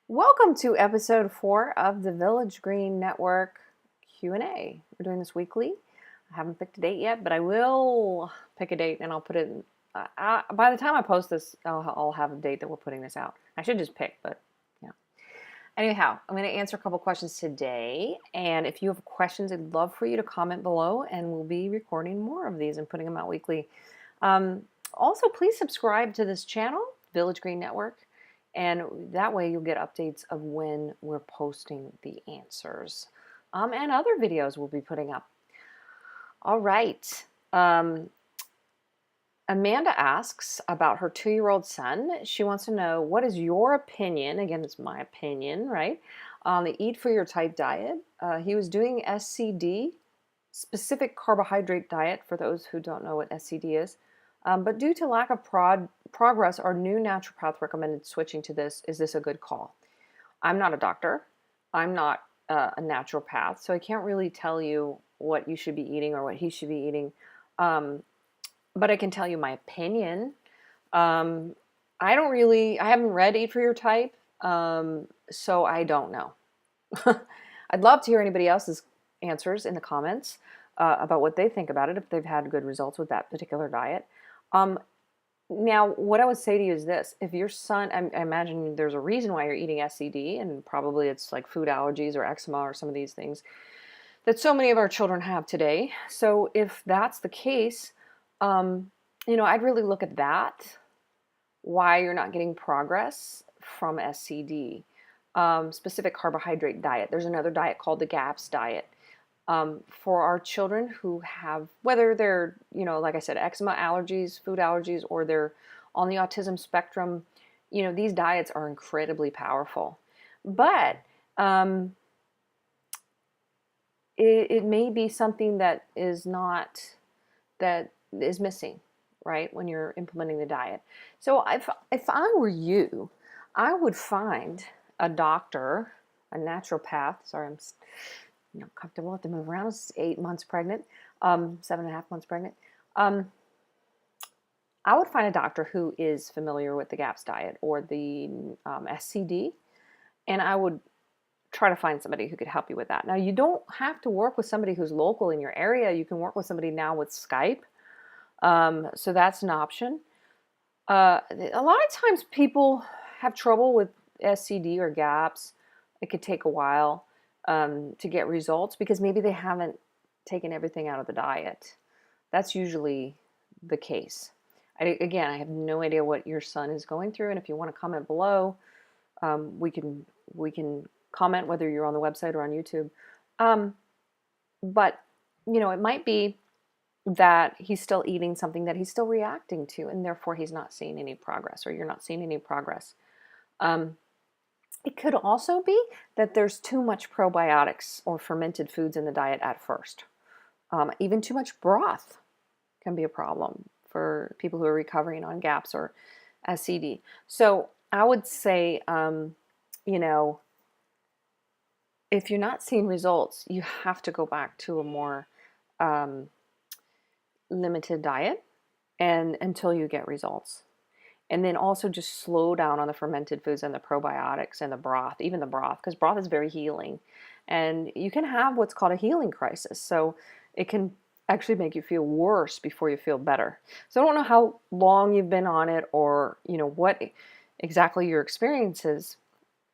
Welcome to episode 4 of the Village Green Network Q&A. We're doing this weekly. I haven't picked a date yet, but I will pick a date and I'll put it in. By the time I post this, I'll have a date that we're putting this out. I should just pick, but yeah. Anyhow, I'm going to answer a couple questions today. And if you have questions, I'd love for you to comment below and we'll be recording more of these and putting them out weekly. Also, please subscribe to this channel, Village Green Network. And that way you'll get updates of when we're posting the answers. And other videos we'll be putting up. All right. Amanda asks about her 2-year-old son. She wants to know, what is your opinion, again, it's my opinion, right, on the Eat for Your Type diet. He was doing SCD, specific carbohydrate diet, for those who don't know what SCD is. But due to lack of progress, our new naturopath recommended switching to this. Is this a good call? I'm not a doctor. I'm not a naturopath, so I can't really tell you what you should be eating or what he should be eating. But I can tell you my opinion. I haven't read Eat for Your Type, so I don't know. I'd love to hear anybody else's answers in the comments about what they think about it, if they've had good results with that particular diet. Now, what I would say to you is this. If your son, I imagine there's a reason why you're eating SCD, and probably it's like food allergies or eczema or some of these things that so many of our children have today. So if that's the case, I'd really look at that, why you're not getting progress from SCD. Specific carbohydrate diet. There's another diet called the GAPS diet. For our children who have, whether they're, like I said, eczema, allergies, food allergies, or they're on the autism spectrum, these diets are incredibly powerful. But it may be something that is missing, right, when you're implementing the diet. So if I were you, I would find a doctor, a naturopath. Sorry, I'm comfortable with to move around. I was 8 months pregnant, 7.5 months pregnant. I would find a doctor who is familiar with the GAPS diet or the SCD, and I would try to find somebody who could help you with that. Now, you don't have to work with somebody who's local in your area. You can work with somebody now with Skype, so that's an option. A lot of times people have trouble with SCD or GAPS. It could take a while to get results because maybe they haven't taken everything out of the diet. That's usually the case. Again, I have no idea what your son is going through, and if you want to comment below, we can comment whether you're on the website or on YouTube. But it might be that he's still eating something that he's still reacting to, and therefore he's not seeing any progress, or you're not seeing any progress. It could also be that there's too much probiotics or fermented foods in the diet at first. Even too much broth can be a problem for people who are recovering on GAPS or SCD. So I would say, if you're not seeing results, you have to go back to a more limited diet and until you get results. And then also just slow down on the fermented foods and the probiotics and the broth, even the broth, because broth is very healing. And you can have what's called a healing crisis. So it can actually make you feel worse before you feel better. So I don't know how long you've been on it or, what exactly your experiences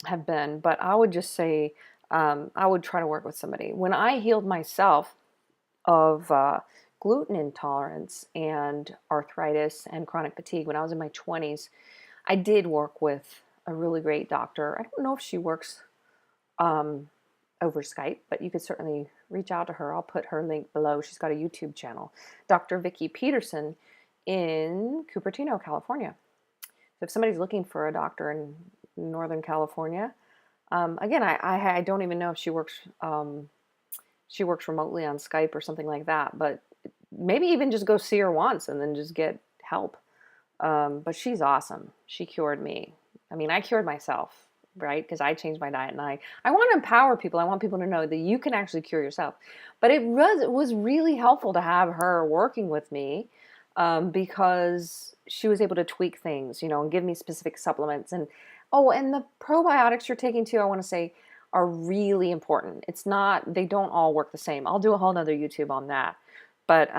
have been, but I would just say I would try to work with somebody. When I healed myself of gluten intolerance and arthritis and chronic fatigue when I was in my 20s, I did work with a really great doctor. I don't know if she works over Skype, but you could certainly reach out to her. I'll put her link below. She's got a YouTube channel, Dr. Vicki Peterson in Cupertino, California. So if somebody's looking for a doctor in Northern California, again, I don't even know if she works remotely on Skype or something like that, but maybe even just go see her once and then just get help. But she's awesome. She cured me. I mean, I cured myself, right? Because I changed my diet, and I want to empower people. I want people to know that you can actually cure yourself. But it was really helpful to have her working with me because she was able to tweak things, and give me specific supplements. And Oh, and the probiotics you're taking too, I want to say, are really important. It's not, they don't all work the same. I'll do a whole nother YouTube on that. But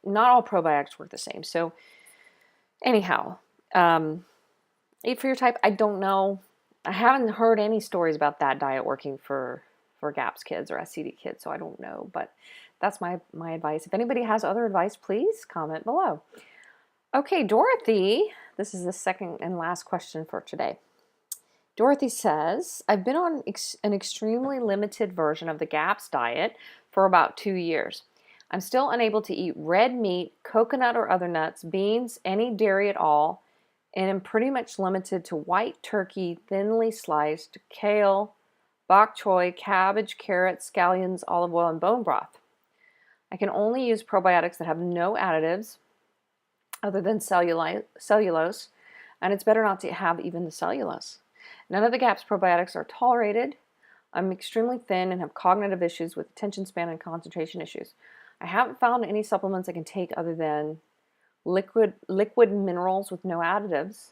not all probiotics work the same. So anyhow, eat for your type. I don't know. I haven't heard any stories about that diet working for GAPS kids or SCD kids, so I don't know. But that's my advice. If anybody has other advice, please comment below. Okay, Dorothy, this is the second and last question for today. Dorothy says, I've been on an extremely limited version of the GAPS diet for about 2 years. I'm still unable to eat red meat, coconut or other nuts, beans, any dairy at all, and am pretty much limited to white turkey, thinly sliced, kale, bok choy, cabbage, carrots, scallions, olive oil, and bone broth. I can only use probiotics that have no additives other than cellulose, and it's better not to have even the cellulose. None of the GAPS probiotics are tolerated. I'm extremely thin and have cognitive issues with attention span and concentration issues. I haven't found any supplements I can take other than liquid minerals with no additives.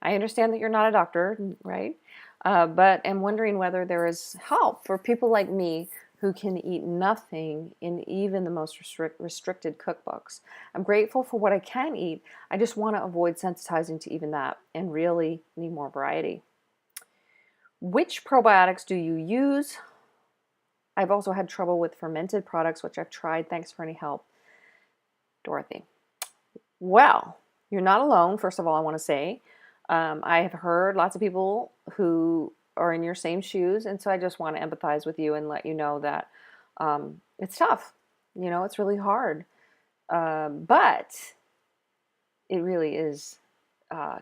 I understand that you're not a doctor, right? But am wondering whether there is help for people like me who can eat nothing in even the most restricted cookbooks. I'm grateful for what I can eat. I just want to avoid sensitizing to even that and really need more variety. Which probiotics do you use? I've also had trouble with fermented products, which I've tried. Thanks for any help, Dorothy. Well, you're not alone, first of all, I want to say. I have heard lots of people who are in your same shoes, and so I just want to empathize with you and let you know that it's tough. You know, it's really hard. But it really is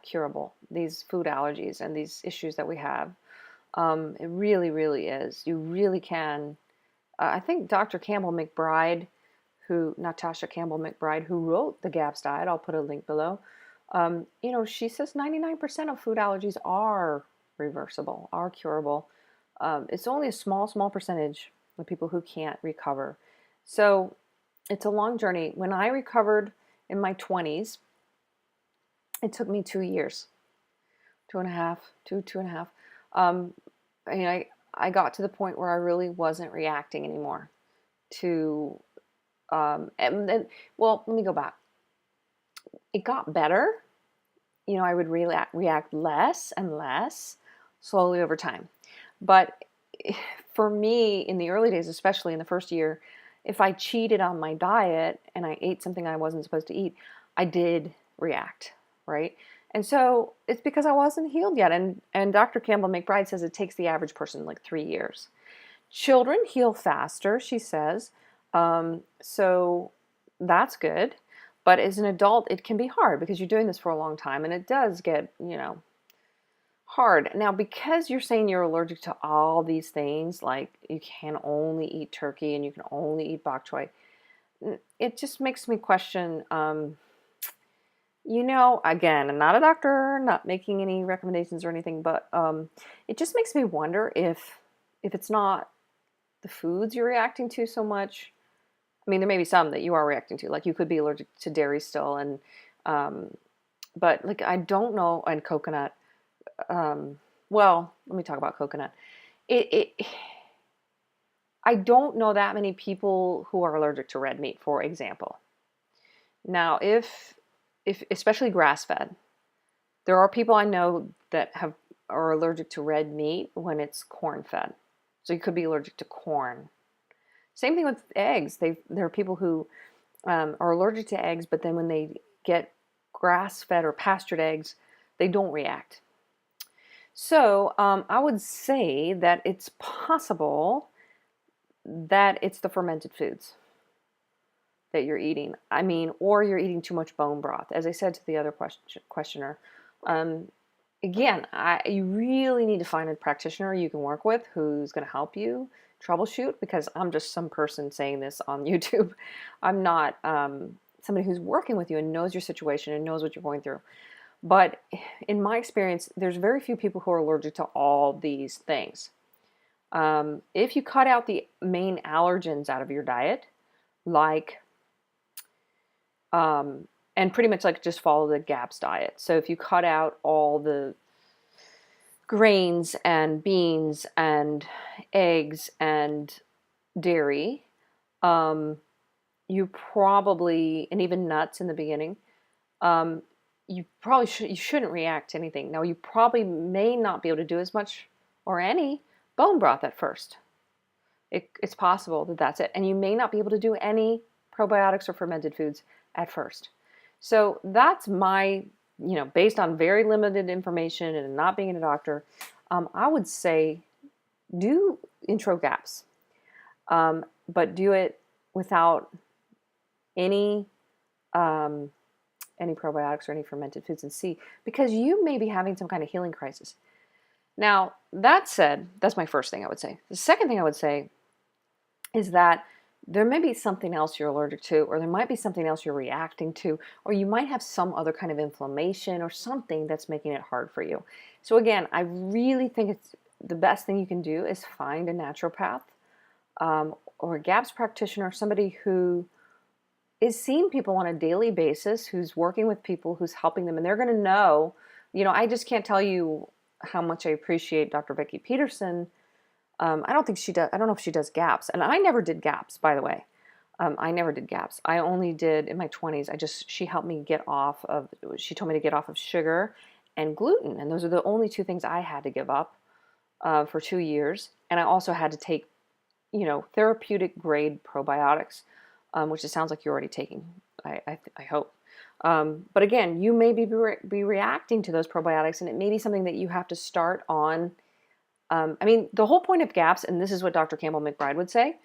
curable, these food allergies and these issues that we have. It really, really is. You really can. I think Dr. Campbell McBride, Natasha Campbell McBride, who wrote the GAPS diet, I'll put a link below. You know, she says 99% of food allergies are reversible, are curable. It's only a small percentage of people who can't recover. So it's a long journey. When I recovered in my 20s, it took me 2 years, 2.5. I got to the point where I really wasn't reacting anymore to, well, let me go back. It got better. You know, I would react less and less slowly over time. But for me, in the early days, especially in the first year, if I cheated on my diet and I ate something I wasn't supposed to eat, I did react, right? And so it's because I wasn't healed yet. And Dr. Campbell McBride says it takes the average person like 3 years. Children heal faster, she says. So that's good. But as an adult, it can be hard because you're doing this for a long time, and it does get, you know, hard. Now, because you're saying you're allergic to all these things, like you can only eat turkey and you can only eat bok choy, it just makes me question, you know, again, I'm not a doctor, not making any recommendations or anything, but it just makes me wonder if it's not the foods you're reacting to so much. I mean, there may be some that you are reacting to, like you could be allergic to dairy still, and but like I don't know, and coconut. Well, let me talk about coconut. I don't know that many people who are allergic to red meat, for example. Now, if especially grass-fed, there are people I know that are allergic to red meat when it's corn-fed. So you could be allergic to corn. Same thing with eggs. There are people who are allergic to eggs, but then when they get grass-fed or pastured eggs, they don't react. So I would say that it's possible that it's the fermented foods that you're eating. I mean, or you're eating too much bone broth. As I said to the other questioner, again, you really need to find a practitioner you can work with who's going to help you troubleshoot, because I'm just some person saying this on YouTube. I'm not somebody who's working with you and knows your situation and knows what you're going through. But in my experience, there's very few people who are allergic to all these things. If you cut out the main allergens out of your diet, like, and pretty much like just follow the GAPS diet. So if you cut out all the grains and beans and eggs and dairy, you probably, and even nuts in the beginning, um, you shouldn't react to anything. Now, you probably may not be able to do as much or any bone broth at first. It's possible that that's it. And you may not be able to do any probiotics or fermented foods at first. So that's my, based on very limited information and not being a doctor, I would say do intro gaps, but do it without any any probiotics or any fermented foods and see, because you may be having some kind of healing crisis. Now, that said, that's my first thing I would say. The second thing I would say is that there may be something else you're allergic to, or there might be something else you're reacting to, or you might have some other kind of inflammation or something that's making it hard for you. So again, I really think it's the best thing you can do is find a naturopath or a GAPS practitioner, somebody who is seeing people on a daily basis, who's working with people, who's helping them, and they're going to know, I just can't tell you how much I appreciate Dr. Vicki Peterson. I don't think she does. I don't know if she does GAPS, and I never did GAPS, by the way. I never did GAPS. I only did in my 20s. She helped me get off of, she told me to get off of sugar and gluten, and those are the only two things I had to give up for 2 years. And I also had to take, therapeutic grade probiotics, which it sounds like you're already taking, I hope. But again, you may be reacting to those probiotics, and it may be something that you have to start on. The whole point of GAPS, and this is what Dr. Campbell McBride would say,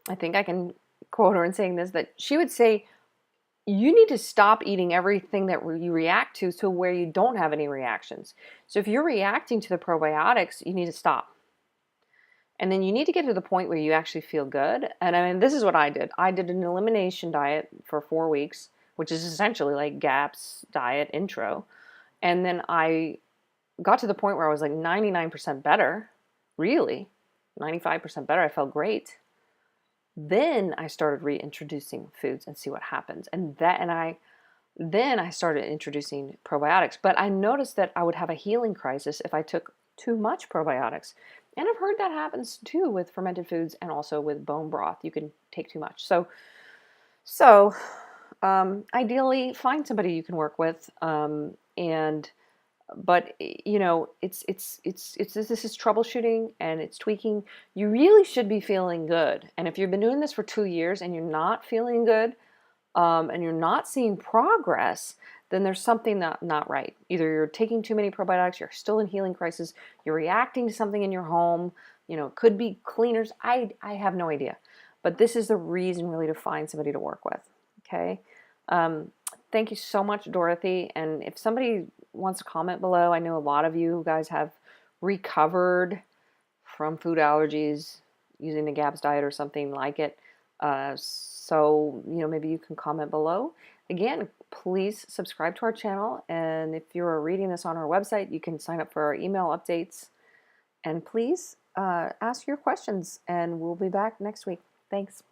I think I can quote her in saying this, that she would say, you need to stop eating everything that you react to where you don't have any reactions. So if you're reacting to the probiotics, you need to stop. And then you need to get to the point where you actually feel good. And this is what I did. I did an elimination diet for 4 weeks, which is essentially like GAPS diet intro. And then I got to the point where I was like 99% better, really, 95% better. I felt great. Then I started reintroducing foods and see what happens. Then I started introducing probiotics. But I noticed that I would have a healing crisis if I took too much probiotics. And I've heard that happens too with fermented foods and also with bone broth. You can take too much. So ideally, find somebody you can work with. But this is troubleshooting and it's tweaking. You really should be feeling good. And if you've been doing this for 2 years and you're not feeling good, and you're not seeing progress, then there's something not right. Either you're taking too many probiotics, you're still in healing crisis, you're reacting to something in your home, could be cleaners. I have no idea. But this is the reason really to find somebody to work with. Okay. Thank you so much, Dorothy. And if somebody wants to comment below, I know a lot of you guys have recovered from food allergies using the GAPS diet or something like it. So maybe you can comment below. Again, please subscribe to our channel. And if you're reading this on our website, you can sign up for our email updates. And please ask your questions, and we'll be back next week. Thanks.